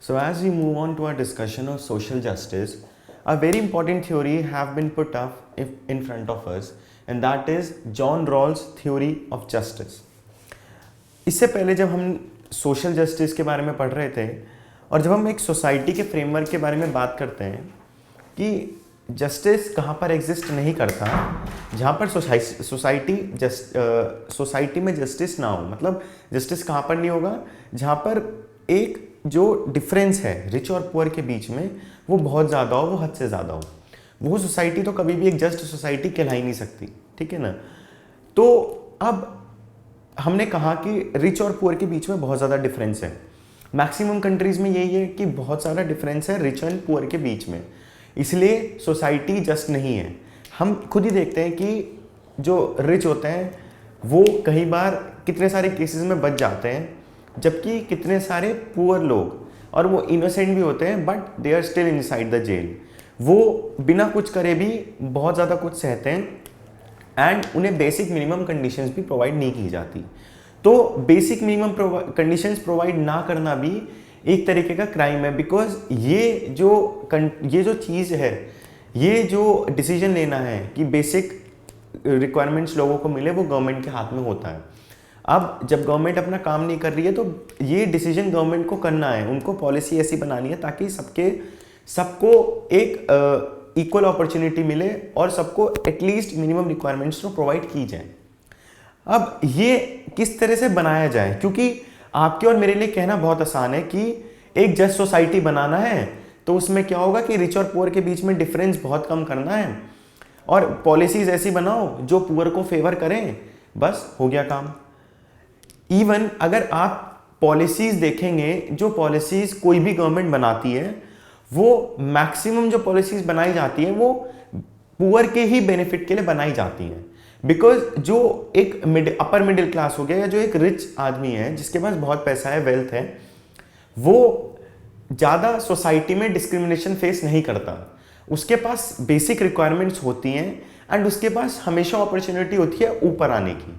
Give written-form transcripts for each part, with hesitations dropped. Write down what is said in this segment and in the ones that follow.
So as we move on to our discussion of social justice, a very important theory have been put up in front of us, and that is John Rawls theory of justice. इससे पहले जब हम social justice के बारे में पढ़ रहे थे और जब हम एक सोसाइटी के फ्रेमवर्क के बारे में बात करते हैं कि जस्टिस कहाँ पर एग्जिस्ट नहीं करता, जहाँ पर सोसाइटी में जस्टिस ना हो, मतलब जस्टिस कहाँ पर नहीं होगा, जहाँ पर एक जो डिफरेंस है रिच और पुअर के बीच में वो बहुत ज़्यादा हो, वो हद से ज़्यादा हो, वो सोसाइटी तो कभी भी एक जस्ट सोसाइटी कहला ही नहीं सकती, ठीक है ना। तो अब हमने कहा कि रिच और पुअर के बीच में बहुत ज़्यादा डिफरेंस है। मैक्सिमम कंट्रीज़ में यही है कि बहुत सारा डिफरेंस है रिच एंड पुअर के बीच में, इसलिए सोसाइटी जस्ट नहीं है। हम खुद ही देखते हैं कि जो रिच होते हैं वो कई बार कितने सारे केसेस में बच जाते हैं, जबकि कितने सारे पुअर लोग, और वो इनोसेंट भी होते हैं but they are still inside the jail, वो बिना कुछ करे भी बहुत ज़्यादा कुछ सहते हैं एंड उन्हें बेसिक मिनिमम कंडीशंस भी प्रोवाइड नहीं की जाती। तो बेसिक मिनिमम कंडीशंस प्रोवाइड ना करना भी एक तरीके का क्राइम है, बिकॉज ये जो चीज़ है, ये जो डिसीजन लेना है कि बेसिक रिक्वायरमेंट्स लोगों को मिले, वो गवर्नमेंट के हाथ में होता है। अब जब गवर्नमेंट अपना काम नहीं कर रही है तो ये डिसीजन गवर्नमेंट को करना है, उनको पॉलिसी ऐसी बनानी है ताकि सबको एक इक्वल अपॉर्चुनिटी मिले और सबको एटलीस्ट मिनिमम रिक्वायरमेंट्स तो प्रोवाइड की जाए। अब ये किस तरह से बनाया जाए, क्योंकि आपके और मेरे लिए कहना बहुत आसान है कि एक जस्ट सोसाइटी बनाना है, तो उसमें क्या होगा कि रिच और पुअर के बीच में डिफरेंस बहुत कम करना है और पॉलिसीज ऐसी बनाओ जो पुअर को फेवर करें, बस हो गया काम। इवन अगर आप पॉलिसीज देखेंगे, जो पॉलिसीज कोई भी गवर्नमेंट बनाती है, वो मैक्सिमम जो पॉलिसीज बनाई जाती है वो पुअर के ही बेनिफिट के लिए बनाई जाती हैं, बिकॉज जो एक अपर मिडिल क्लास हो गया या जो एक रिच आदमी है जिसके पास बहुत पैसा है, वेल्थ है, वो ज़्यादा सोसाइटी में डिस्क्रिमिनेशन फेस नहीं करता, उसके पास बेसिक रिक्वायरमेंट्स होती हैं एंड उसके पास हमेशा अपॉर्चुनिटी होती है ऊपर आने की,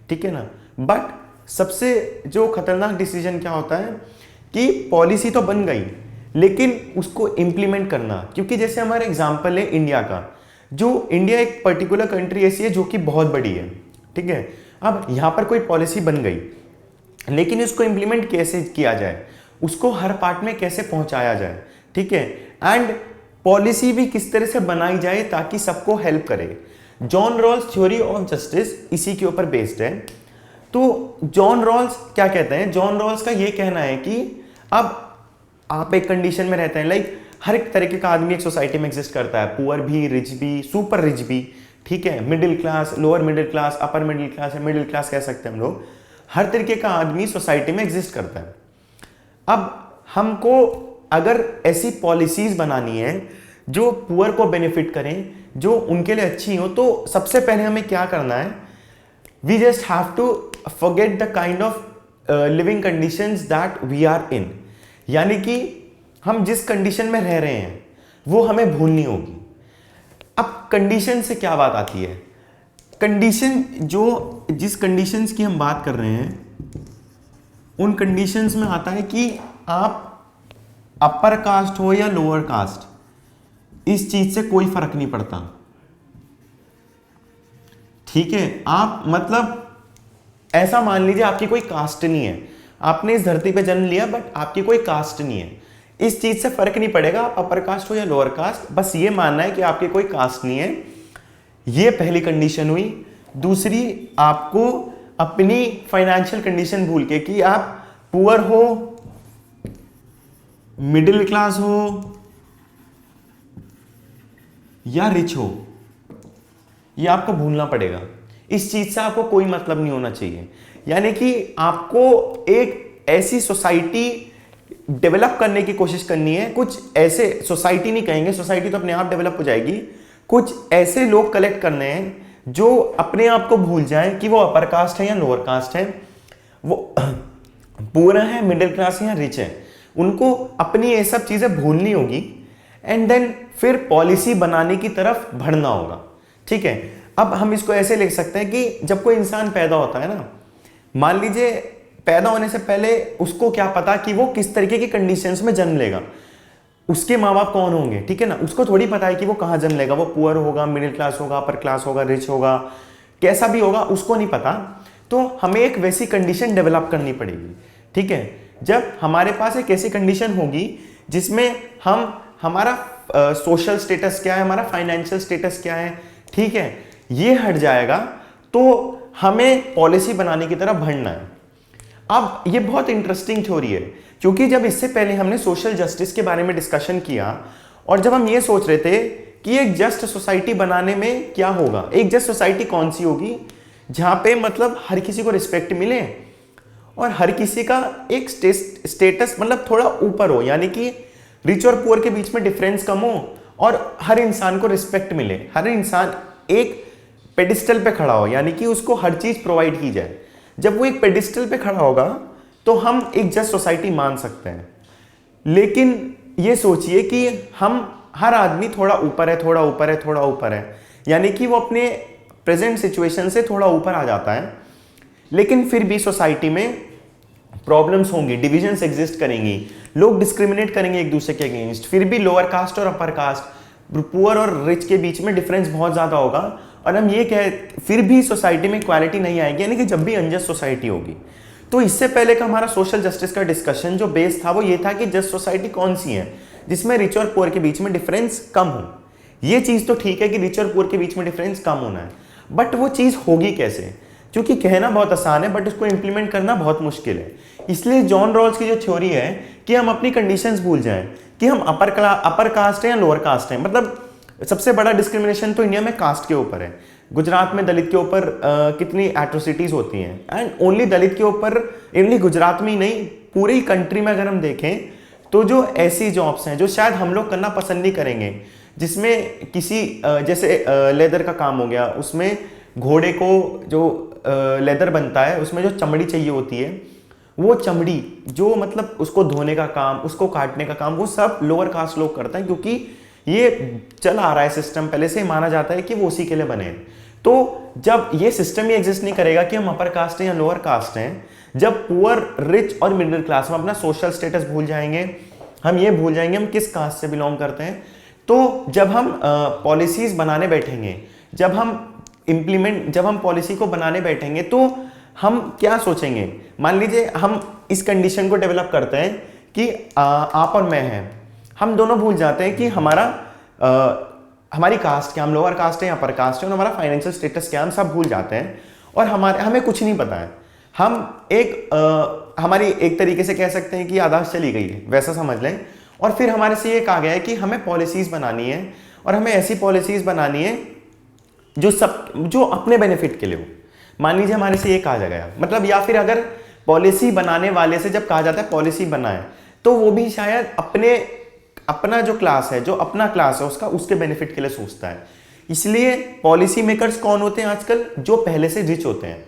ठीक है ना। बट सबसे जो खतरनाक डिसीजन क्या होता है कि पॉलिसी तो बन गई लेकिन उसको इम्प्लीमेंट करना, क्योंकि जैसे हमारा एग्जाम्पल है इंडिया का, जो इंडिया एक पर्टिकुलर कंट्री ऐसी है जो कि बहुत बड़ी है, ठीक है। अब यहाँ पर कोई पॉलिसी बन गई लेकिन उसको इम्प्लीमेंट कैसे किया जाए, उसको हर पार्ट में कैसे पहुँचाया जाए, ठीक है, एंड पॉलिसी भी किस तरह से बनाई जाए ताकि सबको हेल्प करे। John Rawls theory of justice इसी के ऊपर बेस्ड है। तो जॉन रॉल्स क्या कहते हैं, जॉन रॉल्स का ये कहना है कि अब आप एक कंडीशन में रहते हैं, लाइक हर एक तरीके का आदमी एक सोसाइटी में एग्जिस्ट करता है, पुअर भी, रिच भी, सुपर रिच भी, ठीक है, middle class, lower middle class, upper middle class या मिडिल क्लास कह सकते हैं हम लोग, हर तरीके का आदमी सोसाइटी में एग्जिस्ट करता है। अब हमको अगर ऐसी पॉलिसीज बनानी है जो पुअर को बेनिफिट करें, जो उनके लिए अच्छी हो, तो सबसे पहले हमें क्या करना है, we just have to forget the kind of living conditions that we are in, यानी कि हम जिस कंडीशन में रह रहे हैं वो हमें भूलनी होगी। अब कंडीशन से क्या बात आती है, कंडीशन जिस कंडीशंस की हम बात कर रहे हैं उन कंडीशंस में आता है कि आप अपर कास्ट हो या लोअर कास्ट, इस चीज से कोई फर्क नहीं पड़ता, ठीक है। आप मतलब ऐसा मान लीजिए आपकी कोई कास्ट नहीं है, आपने इस धरती पे जन्म लिया बट आपकी कोई कास्ट नहीं है, इस चीज से फर्क नहीं पड़ेगा आप अपर कास्ट हो या लोअर कास्ट, बस ये मानना है कि आपकी कोई कास्ट नहीं है। ये पहली कंडीशन हुई। दूसरी, आपको अपनी फाइनेंशियल कंडीशन भूल के कि आप पुअर हो, मिडिल क्लास हो या रिच हो, ये आपको भूलना पड़ेगा। इस चीज से आपको कोई मतलब नहीं होना चाहिए, यानी कि आपको एक ऐसी सोसाइटी डेवलप करने की कोशिश करनी है, कुछ ऐसे, सोसाइटी नहीं कहेंगे, सोसाइटी तो अपने आप डेवलप हो जाएगी, कुछ ऐसे लोग कलेक्ट करने हैं जो अपने आप को भूल जाएं कि वो अपर कास्ट है या लोअर कास्ट है, वो पूरा है, मिडिल क्लास है या रिच है, उनको अपनी ये सब चीजें भूलनी होगी एंड देन फिर पॉलिसी बनाने की तरफ बढ़ना होगा, ठीक है। अब हम इसको ऐसे लिख सकते हैं कि जब कोई इंसान पैदा होता है ना, मान लीजिए पैदा होने से पहले उसको क्या पता कि वो किस तरीके की कंडीशंस में जन्म लेगा, उसके माँ बाप कौन होंगे, ठीक है ना, उसको थोड़ी पता है कि वो कहाँ जन्म लेगा, वो पुअर होगा, मिडिल क्लास होगा, अपर क्लास होगा, रिच होगा, कैसा भी होगा उसको नहीं पता। तो हमें एक वैसी कंडीशन डेवलप करनी पड़ेगी, ठीक है। जब हमारे पास एक ऐसी कंडीशन होगी जिसमें हमारा सोशल स्टेटस क्या है, हमारा फाइनेंशियल स्टेटस क्या है, ठीक है, ये हट जाएगा, तो हमें पॉलिसी बनाने की तरफ बढ़ना है। अब ये बहुत इंटरेस्टिंग थ्योरी है, क्योंकि जब इससे पहले हमने सोशल जस्टिस के बारे में डिस्कशन किया और जब हम ये सोच रहे थे कि एक जस्ट सोसाइटी बनाने में क्या होगा, एक जस्ट सोसाइटी कौन सी होगी जहां पे मतलब हर किसी को रिस्पेक्ट मिले और हर किसी का एक स्टेटस मतलब थोड़ा ऊपर हो, यानी कि रिच और पुअर के बीच में डिफरेंस कम हो और हर इंसान को रिस्पेक्ट मिले, हर इंसान एक पेडिस्टल पे खड़ा हो, यानी कि उसको हर चीज प्रोवाइड की जाए। जब वो एक पेडिस्टल पे खड़ा होगा तो हम एक जस्ट सोसाइटी मान सकते हैं। लेकिन ये सोचिए कि हम हर आदमी थोड़ा ऊपर है, थोड़ा ऊपर है, थोड़ा ऊपर है, यानी कि वो अपने प्रेजेंट सिचुएशन से थोड़ा ऊपर आ जाता है, लेकिन फिर भी सोसाइटी में प्रॉब्लम्स होंगी, डिविजन्स एग्जिस्ट करेंगी, लोग डिस्क्रिमिनेट करेंगे एक दूसरे के अगेंस्ट, फिर भी लोअर कास्ट और अपर कास्ट, पुअर और रिच के बीच में डिफरेंस बहुत ज्यादा होगा और हम ये कह फिर भी सोसाइटी में इक्वालिटी नहीं आएगी, यानी कि जब भी अनजस्ट सोसाइटी होगी। तो इससे पहले का हमारा सोशल जस्टिस का डिस्कशन जो बेस था वो ये था कि जस्ट सोसाइटी कौन सी है जिसमें रिच और पुअर के बीच में डिफरेंस कम हो। ये चीज तो ठीक है कि रिच और पुअर के बीच में डिफरेंस कम होना है, बट वो चीज होगी कैसे, क्योंकि कहना बहुत आसान है बट उसको इंप्लीमेंट करना बहुत मुश्किल है। इसलिए जॉन रॉल्स की जो थ्योरी है कि हम अपनी कंडीशंस भूल जाएं कि हम अपर कास्ट है या लोअर कास्ट है। मतलब सबसे बड़ा डिस्क्रिमिनेशन तो इंडिया में कास्ट के ऊपर है। गुजरात में दलित के ऊपर कितनी एट्रोसिटीज होती हैं, एंड ओनली दलित के ऊपर, ओनली गुजरात में ही नहीं पूरी कंट्री में अगर हम देखें तो जो ऐसी जॉब्स हैं जो शायद हम लोग करना पसंद नहीं करेंगे, जिसमें किसी जैसे लेदर का काम हो गया, उसमें घोड़े को जो लेदर बनता है उसमें जो चमड़ी चाहिए होती है, वो चमड़ी जो मतलब उसको धोने का काम, उसको काटने का काम, वो सब लोअर कास्ट लोग करते हैं, क्योंकि ये चल आ रहा है सिस्टम, पहले से ही माना जाता है कि वो उसी के लिए बने। तो जब ये सिस्टम ही एग्जिस्ट नहीं करेगा कि हम अपर कास्ट हैं या लोअर कास्ट हैं, जब पुअर, रिच और मिडिल क्लास हम अपना सोशल स्टेटस भूल जाएंगे, हम ये भूल जाएंगे हम किस कास्ट से बिलोंग करते हैं, तो जब हम पॉलिसीज बनाने बैठेंगे, जब हम पॉलिसी को बनाने बैठेंगे तो हम क्या सोचेंगे। मान लीजिए हम इस कंडीशन को डेवलप करते हैं कि आप और मैं हैं, हम दोनों भूल जाते हैं कि हमारी कास्ट क्या, हम लोअर कास्ट है या अपर कास्ट है, और हमारा फाइनेंशियल स्टेटस क्या, हम सब भूल जाते हैं और हमें कुछ नहीं पता है। हम हमारी एक तरीके से कह सकते हैं कि याददाश्त चली गई है, वैसा समझ लें। और फिर हमारे से ये कहा गया है कि हमें पॉलिसीज बनानी है और हमें ऐसी पॉलिसीज बनानी है जो अपने बेनिफिट के लिए हो। मान लीजिए हमारे से ये कहा गया, मतलब या फिर अगर पॉलिसी बनाने वाले से जब कहा जाता है पॉलिसी बनाए, तो वो भी शायद अपना जो क्लास है, जो अपना क्लास है उसके बेनिफिट के लिए सोचता है। इसलिए पॉलिसी मेकर्स कौन होते हैं आजकल, जो पहले से रिच होते हैं।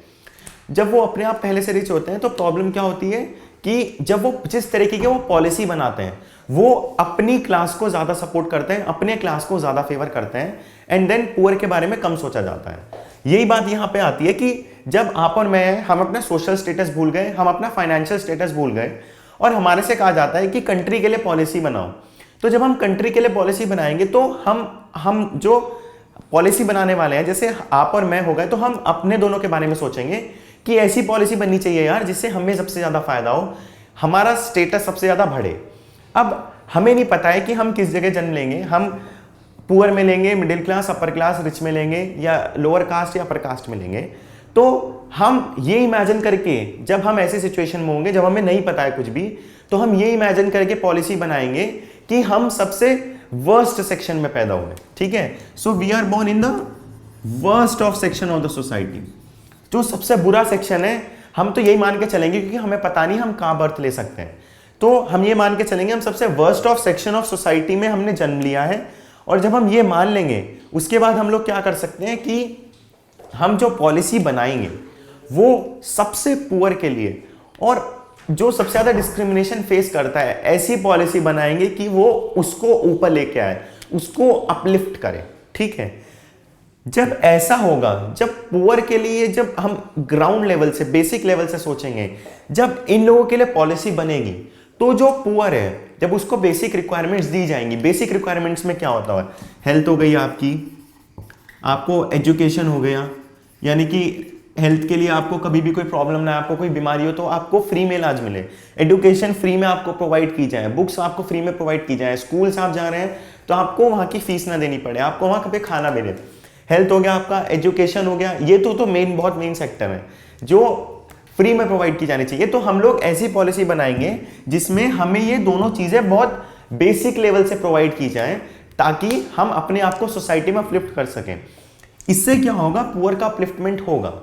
जब वो अपने आप पहले से रिच होते हैं तो प्रॉब्लम क्या होती है कि जब वो जिस तरीके की वो पॉलिसी बनाते हैं वो अपनी क्लास को ज्यादा सपोर्ट करते हैं, अपने क्लास को ज्यादा फेवर करते हैं, एंड देन पुअर के बारे में कम सोचा जाता है। यही बात यहाँ पे आती है कि जब आप और मैं, हम अपना सोशल स्टेटस भूल गए, हम अपना फाइनेंशियल स्टेटस भूल गए और हमारे से कहा जाता है कि कंट्री के लिए पॉलिसी बनाओ। तो जब हम कंट्री के लिए पॉलिसी बनाएंगे तो हम जो पॉलिसी बनाने वाले हैं, जैसे आप और मैं हो गए, तो हम अपने दोनों के बारे में सोचेंगे कि ऐसी पॉलिसी बननी चाहिए यार जिससे हमें सबसे ज्यादा फायदा हो, हमारा स्टेटस सबसे ज्यादा बढ़े। अब हमें नहीं पता है कि हम किस जगह जन्म लेंगे, हम पुअर में लेंगे, middle class, upper class, rich में लेंगे, या लोअर कास्ट या अपर कास्ट में लेंगे। तो हम ये इमेजिन करके, जब हम ऐसे सिचुएशन में होंगे जब हमें नहीं पता है कुछ भी, तो हम ये इमेजिन करके पॉलिसी बनाएंगे कि हम सबसे वर्स्ट सेक्शन में पैदा हुए। ठीक है, so we are born in the worst of section of the society, जो सबसे बुरा सेक्शन है। हम तो यही मान के चलेंगे क्योंकि हमें पता नहीं हम कहां बर्थ ले सकते हैं, तो हम ये मान के चलेंगे हम सबसे worst of section of society में हमने जन्म लिया है। और जब हम ये मान लेंगे उसके बाद हम लोग क्या कर सकते हैं कि हम जो पॉलिसी बनाएंगे वो सबसे पुअर के लिए और जो सबसे ज्यादा डिस्क्रिमिनेशन फेस करता है, ऐसी पॉलिसी बनाएंगे कि वो उसको ऊपर लेके आए, उसको अपलिफ्ट करे। ठीक है, जब ऐसा होगा, जब पुअर के लिए, जब हम ग्राउंड लेवल से, बेसिक लेवल से सोचेंगे, जब इन लोगों के लिए पॉलिसी बनेगी, तो जो पुअर है जब उसको बेसिक रिक्वायरमेंट्स दी जाएंगी, बेसिक रिक्वायरमेंट्स में क्या होता है, हेल्थ हो गई आपकी, आपको एजुकेशन हो गया, यानी कि हेल्थ के लिए आपको कभी भी कोई प्रॉब्लम ना, आपको कोई बीमारी हो तो आपको फ्री में इलाज मिले, एजुकेशन फ्री में आपको प्रोवाइड की जाए, बुक्स आपको फ्री में प्रोवाइड की जाए, स्कूल्स आप जा रहे हैं तो आपको वहाँ की फीस ना देनी पड़े, आपको वहाँ पे खाना मिले। हेल्थ हो गया आपका, एजुकेशन हो गया, ये तो मेन, बहुत मेन सेक्टर है जो फ्री में प्रोवाइड की जानी चाहिए। तो हम लोग ऐसी पॉलिसी बनाएंगे जिसमें हमें ये दोनों चीजें बहुत बेसिक लेवल से प्रोवाइड की जाए, ताकि हम अपने आप को सोसाइटी में अपलिफ्ट कर सकें। इससे क्या होगा, पुअर का अपलिफ्टमेंट होगा।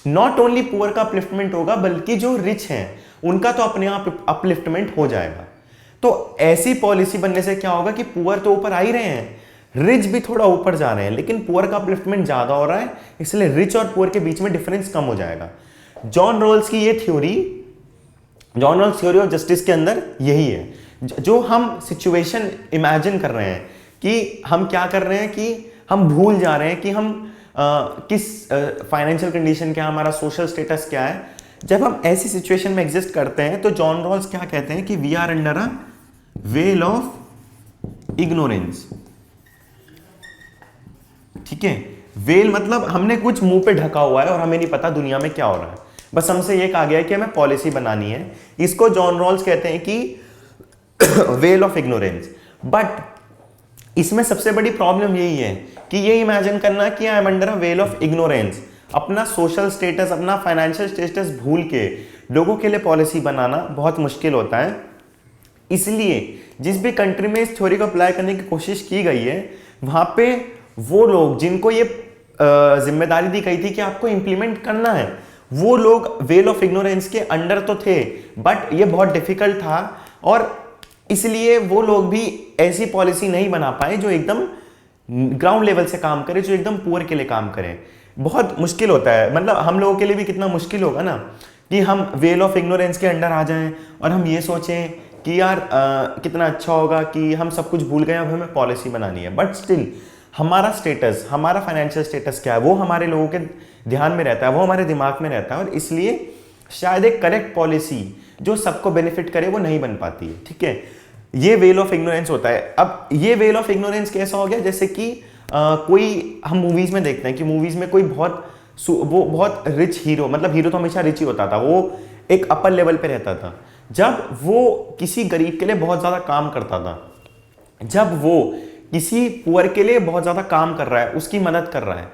नॉट ओनली पुअर का अपलिफ्टमेंट होगा, बल्कि जो रिच हैं उनका तो अपने आप अपलिफ्टमेंट हो जाएगा। तो ऐसी पॉलिसी बनने से क्या होगा कि पुअर तो ऊपर आ ही रहे हैं, रिच भी थोड़ा ऊपर जा रहे हैं, लेकिन पुअर का अपलिफ्टमेंट ज्यादा हो रहा है, इसलिए रिच और पुअर के बीच में डिफरेंस कम हो जाएगा। जॉन रॉल्स की ये theory, John Rawls theory of justice के अंदर यही है। जो हम सिचुएशन इमेजिन कर रहे हैं कि हम क्या कर रहे हैं, कि हम भूल जा रहे हैं कि हम किस फाइनेंशियल कंडीशन क्या है, हमारा सोशल स्टेटस क्या है, जब हम ऐसी सिचुएशन में एग्जिस्ट करते हैं तो जॉन रॉल्स क्या कहते हैं कि we are under a veil of ignorance. ठीक है, वेल मतलब हमने कुछ मुंह पे ढका हुआ है और हमें नहीं पता दुनिया में क्या हो रहा है, बस हमसे ये कहा गया है कि हमें पॉलिसी बनानी है। इसको जॉन रॉल्स कहते हैं कि वेल ऑफ इग्नोरेंस। बट इसमें सबसे बड़ी प्रॉब्लम यही है कि ये इमेजिन करना कि I am under a veil of ignorance, अपना सोशल स्टेटस, अपना फाइनेंशियल स्टेटस भूल के लोगों के लिए पॉलिसी बनाना बहुत मुश्किल होता है। इसलिए जिस भी कंट्री में इस थ्योरी को अप्लाई करने की कोशिश की गई है, वहां पे वो लोग जिनको ये जिम्मेदारी दी गई थी कि आपको इंप्लीमेंट करना है, वो लोग वेल ऑफ इग्नोरेंस के अंडर तो थे, बट ये बहुत डिफिकल्ट था और इसलिए वो लोग भी ऐसी पॉलिसी नहीं बना पाए जो एकदम ग्राउंड लेवल से काम करे, जो एकदम पुअर के लिए काम करे। बहुत मुश्किल होता है, मतलब हम लोगों के लिए भी कितना मुश्किल होगा ना कि हम वेल ऑफ इग्नोरेंस के अंडर आ जाएं और हम ये सोचें कि यार कितना अच्छा होगा कि हम सब कुछ भूल गए, अब हमें पॉलिसी बनानी है। बट स्टिल हमारा स्टेटस, हमारा फाइनेंशियल स्टेटस क्या है, वो हमारे लोगों के ध्यान में रहता है, वो हमारे दिमाग में रहता है, और इसलिए शायद एक करेक्ट पॉलिसी जो सबको बेनिफिट करे वो नहीं बन पाती है। ठीक है, ये वेल ऑफ इग्नोरेंस होता है। अब ये वेल ऑफ इग्नोरेंस कैसा हो गया, जैसे कि कोई हम मूवीज में देखते हैं कि मूवीज में कोई बहुत रिच हीरो, मतलब हीरो तो हमेशा रिच ही होता था, वो एक अपर लेवल पे रहता था। जब वो किसी गरीब के लिए बहुत ज्यादा काम करता था, जब वो किसी पुअर के लिए बहुत ज्यादा काम कर रहा है, उसकी मदद कर रहा है,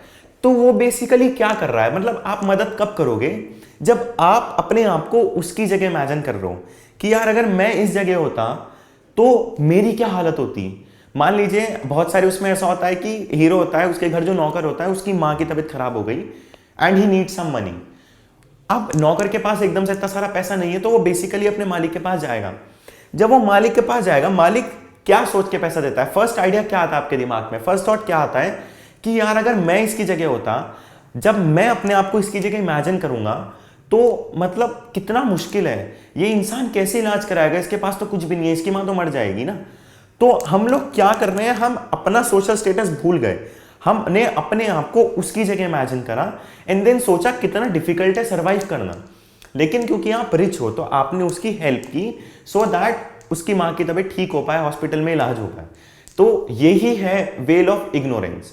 तो वो बेसिकली क्या कर रहा है, मतलब आप मदद कब करोगे, जब आप अपने आप को उसकी जगह इमेजिन कर रहे हो कि यार अगर मैं इस जगह होता तो मेरी क्या हालत होती। मान लीजिए बहुत सारे उसमें ऐसा होता है कि हीरो होता है, उसके घर जो नौकर होता है, उसकी माँ की तबीयत खराब हो गई and he need some money. अब नौकर के पास एकदम से इतना सारा पैसा नहीं है, तो वो बेसिकली अपने मालिक के पास जाएगा। जब वो मालिक के पास जाएगा, मालिक क्या सोच के पैसा देता है, फर्स्ट आइडिया क्या आता है आपके दिमाग में, फर्स्ट थॉट क्या आता है कि यार अगर मैं इसकी जगह होता, जब मैं अपने आप को इसकी जगह इमेजिन करूंगा तो मतलब कितना मुश्किल है, ये इंसान कैसे इलाज कराएगा, इसके पास तो कुछ भी नहीं है, इसकी मां तो मर जाएगी ना। तो हम लोग क्या कर रहे हैं, हम अपना सोशल स्टेटस भूल गए, हमने अपने आप को उसकी जगह इमेजिन करा एंड देन सोचा कितना डिफिकल्ट है सरवाइव करना। लेकिन क्योंकि आप रिच हो तो आपने उसकी हेल्प की सो दैट उसकी मां की तबीयत ठीक हो पाए, हॉस्पिटल में इलाज हो पाए। तो यही है वेल ऑफ इग्नोरेंस।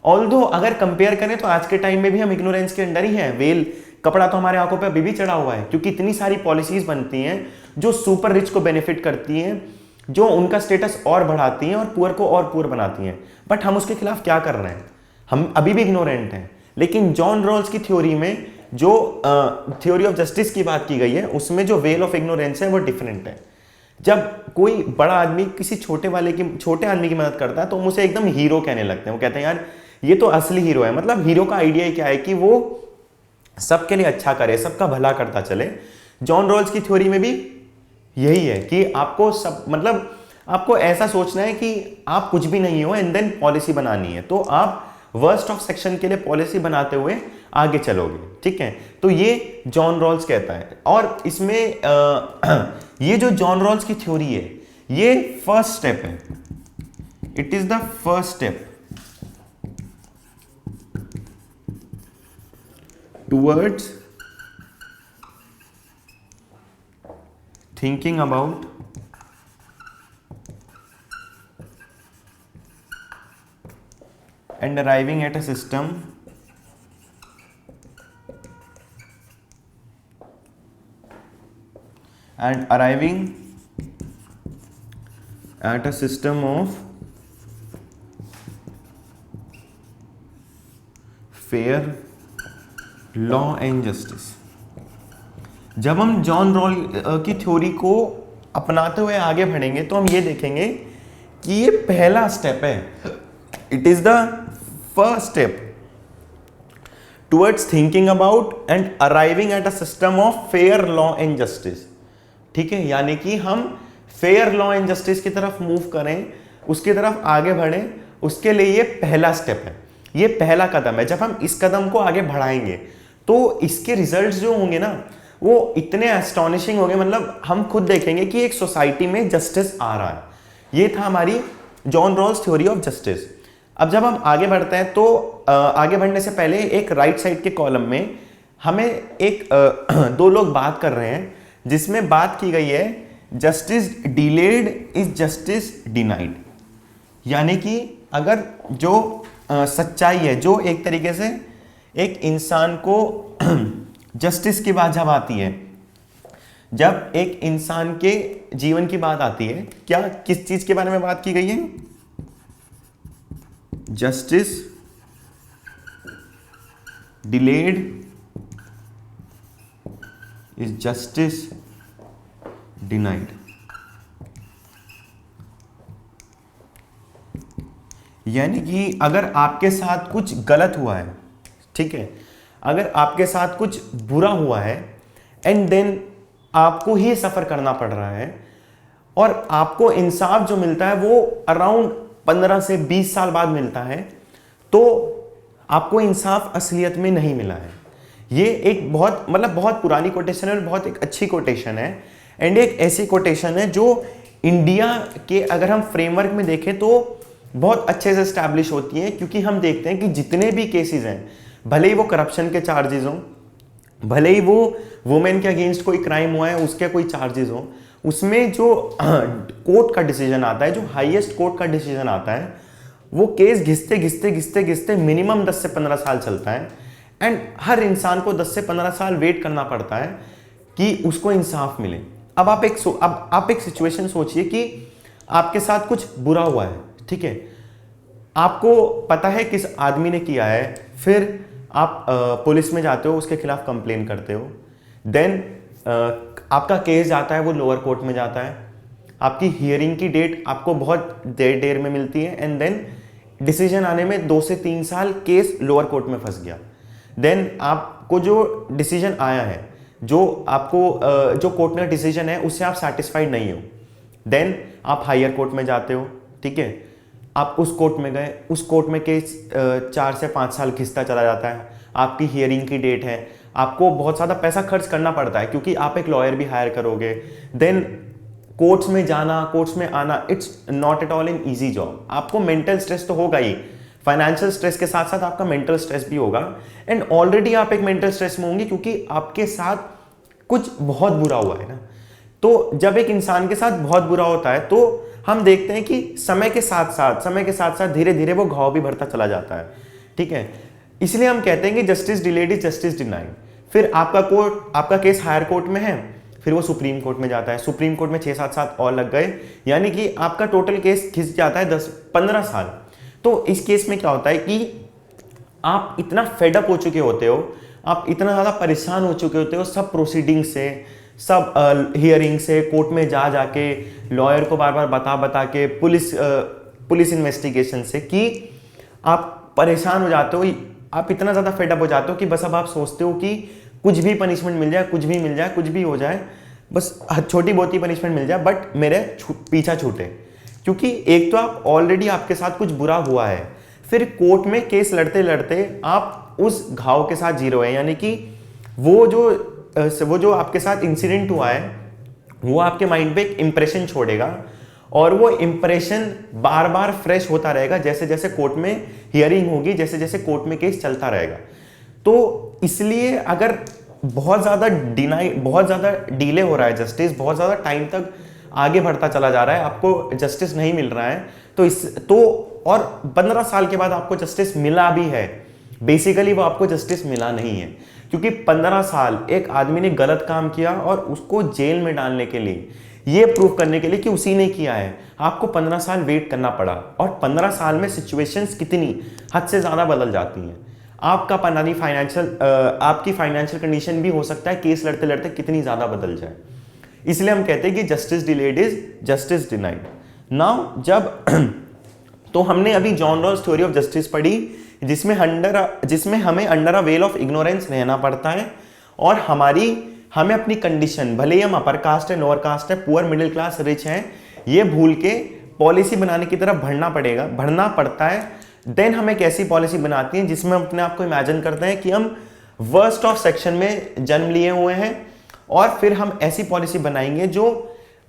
ऑल्दो अगर कंपेयर करें तो आज के टाइम में भी हम इग्नोरेंस के अंडर ही हैं। वेल कपड़ा तो हमारे आंखों पे अभी भी चढ़ा हुआ है, क्योंकि इतनी सारी पॉलिसीज बनती हैं जो सुपर रिच को बेनिफिट करती हैं, जो उनका स्टेटस और बढ़ाती हैं और पुअर को और पुअर बनाती हैं। बट हम उसके खिलाफ क्या कर रहे हैं, हम अभी भी इग्नोरेंट हैं। लेकिन जॉन रॉल्स की थ्योरी में जो थ्योरी ऑफ जस्टिस की बात की गई है, उसमें जो वेल ऑफ इग्नोरेंस है वो डिफरेंट है। जब कोई बड़ा आदमी किसी छोटे आदमी की मदद करता है तो हम उसे एकदम हीरो कहने लगते हैं। वो कहते हैं यार ये तो असली हीरो है। मतलब हीरो का आइडिया क्या है कि वो सबके लिए अच्छा करे, सबका भला करता चले। जॉन रॉल्स की थ्योरी में भी यही है कि आपको मतलब आपको ऐसा सोचना है कि आप कुछ भी नहीं हो एंड देन पॉलिसी बनानी है, तो आप वर्स्ट ऑफ सेक्शन के लिए पॉलिसी बनाते हुए आगे चलोगे। ठीक है, तो ये जॉन रॉल्स कहता है। और इसमें ये जो जॉन रॉल्स की थ्योरी है, ये फर्स्ट स्टेप है, it is the first step towards thinking about and arriving at a system of fair law and justice। जब हम जॉन रॉल की थ्योरी को अपनाते हुए आगे बढ़ेंगे तो हम ये देखेंगे कि ये पहला स्टेप है, it is the first step towards thinking about and arriving at a system of fair law and justice. ठीक है, यानी कि हम फेयर लॉ एंड जस्टिस की तरफ मूव करें, उसकी तरफ आगे बढ़ें, उसके लिए ये पहला स्टेप है, ये पहला कदम है। जब हम इस कदम को आगे बढ़ाएंगे तो इसके रिजल्ट्स जो होंगे ना वो इतने एस्टॉनिशिंग होंगे, मतलब हम खुद देखेंगे कि एक सोसाइटी में जस्टिस आ रहा है। ये था हमारी John Rawls theory of justice. अब जब हम आगे बढ़ते हैं तो आगे बढ़ने से पहले एक राइट साइड के कॉलम में हमें एक दो लोग बात कर रहे हैं जिसमें बात की गई है justice delayed is justice denied. यानी कि अगर जो सच्चाई है, जो एक तरीके से एक इंसान को जस्टिस की बात जब आती है, जब एक इंसान के जीवन की बात आती है, क्या किस चीज के बारे में बात की गई है? Justice delayed is justice denied. यानी कि अगर आपके साथ कुछ गलत हुआ है, ठीक है, अगर आपके साथ कुछ बुरा हुआ है एंड देन आपको ही सफर करना पड़ रहा है और आपको इंसाफ जो मिलता है वो अराउंड 15 से 20 साल बाद मिलता है, तो आपको इंसाफ असलियत में नहीं मिला है। ये एक बहुत बहुत पुरानी कोटेशन है और बहुत एक अच्छी कोटेशन है, एंड एक ऐसी कोटेशन है जो इंडिया के अगर हम फ्रेमवर्क में देखें तो बहुत अच्छे से स्टैब्लिश होती है, क्योंकि हम देखते हैं कि जितने भी केसेस हैं, भले ही वो करप्शन के चार्जेस हों, भले ही वो वुमेन के अगेंस्ट कोई क्राइम हुआ है उसके कोई चार्जेस हों, उसमें जो कोर्ट का डिसीजन आता है, जो हाईएस्ट कोर्ट का डिसीजन आता है, वो केस घिसते मिनिमम 10 से 15 साल चलता है, एंड हर इंसान को 10 से 15 साल वेट करना पड़ता है कि उसको इंसाफ मिले। अब आप एक सिचुएशन सोचिए कि आपके साथ कुछ बुरा हुआ है, ठीक है, आपको पता है किस आदमी ने किया है, फिर आप पुलिस में जाते हो, उसके खिलाफ कंप्लेन करते हो, देन आपका केस जाता है, वो लोअर कोर्ट में जाता है, आपकी हियरिंग की डेट आपको बहुत देर में मिलती है, एंड देन डिसीजन आने में 2 से 3 साल केस लोअर कोर्ट में फंस गया। देन आपको जो डिसीजन आया है, जो आपको जो कोर्ट का डिसीजन है उससे आप सेटिस्फाइड नहीं हो, देन आप हायर कोर्ट में जाते हो, ठीक है, आप उस कोर्ट में गए, उस कोर्ट में केस 4 से 5 साल खिंचता चला जाता है, आपकी हियरिंग की डेट है, आपको बहुत ज़्यादा पैसा खर्च करना पड़ता है क्योंकि आप एक लॉयर भी हायर करोगे, देन कोर्ट्स में जाना, कोर्ट्स में आना, it's not at all an easy job. आपको मेंटल स्ट्रेस तो होगा ही, फाइनेंशियल स्ट्रेस के साथ साथ आपका मेंटल स्ट्रेस भी होगा, एंड ऑलरेडी आप एक मेंटल स्ट्रेस में होंगे क्योंकि आपके साथ कुछ बहुत बुरा हुआ है ना। तो जब एक इंसान के साथ बहुत बुरा होता है तो हम देखते हैं कि समय के साथ साथ धीरे धीरे वो घाव भी भरता चला जाता है, ठीक है। इसलिए हम कहते हैं कि justice delayed is justice denied. फिर आपका केस हायर कोर्ट में है, फिर वो सुप्रीम कोर्ट में जाता है, सुप्रीम कोर्ट में 6-7 साल और लग गए, यानी कि आपका टोटल केस खिंच जाता है 10-15 साल। तो इस केस में क्या होता है कि आप इतना फेडअप हो चुके होते हो, आप इतना ज़्यादा परेशान हो चुके होते हो सब प्रोसीडिंग से, सब हियरिंग से, कोर्ट में जाके लॉयर को बार बार बता के, पुलिस इन्वेस्टिगेशन से, कि आप परेशान हो जाते हो, आप इतना ज़्यादा फेडअप हो जाते हो कि बस अब आप सोचते हो कि कुछ भी पनिशमेंट मिल जाए, कुछ भी मिल जाए, कुछ भी हो जाए, बस छोटी बहुत ही पनिशमेंट मिल जाए, बट मेरे पीछा छूटे। क्योंकि एक तो आप ऑलरेडी आपके साथ कुछ बुरा हुआ है, फिर कोर्ट में केस लड़ते लड़ते आप उस घाव के साथ जी रहे हैं, यानी कि वो जो आपके साथ इंसिडेंट हुआ है वो आपके माइंड पे एक इंप्रेशन छोड़ेगा, और वो इंप्रेशन बार बार फ्रेश होता रहेगा जैसे जैसे कोर्ट में हियरिंग होगी, जैसे जैसे कोर्ट में केस चलता रहेगा। तो इसलिए अगर बहुत ज़्यादा डिले हो रहा है जस्टिस, बहुत ज़्यादा टाइम तक आगे बढ़ता चला जा रहा है, आपको जस्टिस नहीं मिल रहा है, तो और 15 साल के बाद आपको जस्टिस मिला भी है, बेसिकली वो आपको जस्टिस मिला नहीं है, क्योंकि 15 साल एक आदमी ने गलत काम किया और उसको जेल में डालने के लिए, ये प्रूव करने के लिए कि उसी ने किया है, आपको 15 साल वेट करना पड़ा। और 15 साल में सिचुएशंस कितनी हद से ज़्यादा बदल जाती हैं। आपका पता नहीं आपकी फाइनेंशियल कंडीशन भी हो सकता है केस लड़ते लड़ते कितनी ज़्यादा बदल जाए। इसलिए हम कहते हैं कि justice delayed is justice denied. Now जब तो हमने अभी John Rawls theory of justice पढ़ी, जिसमें हमें under a veil of ignorance रहना पड़ता है, और हमें अपनी कंडीशन, भले ही हम अपर कास्ट है, लोअर कास्ट है, पुअर, मिडिल क्लास, रिच हैं, ये भूल के पॉलिसी बनाने की तरफ बढ़ना पड़ता है। देन हम एक ऐसी पॉलिसी बनाती हैं जिसमें हम अपने आप को इमेजिन करते हैं कि हम वर्स्ट ऑफ सेक्शन में जन्म लिए हुए हैं, और फिर हम ऐसी पॉलिसी बनाएंगे जो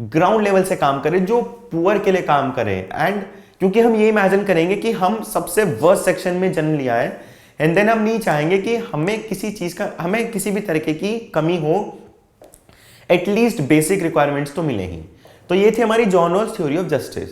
ग्राउंड लेवल से काम करे, जो पुअर के लिए काम करे। एंड क्योंकि हम ये इमेजिन करेंगे कि हम सबसे वर्स्ट सेक्शन में जन्म लिया है, एंड देन हम नहीं चाहेंगे कि हमें किसी भी तरीके की कमी हो, एटलीस्ट बेसिक रिक्वायरमेंट्स तो मिले ही। तो ये थी हमारी John Rawls theory of justice.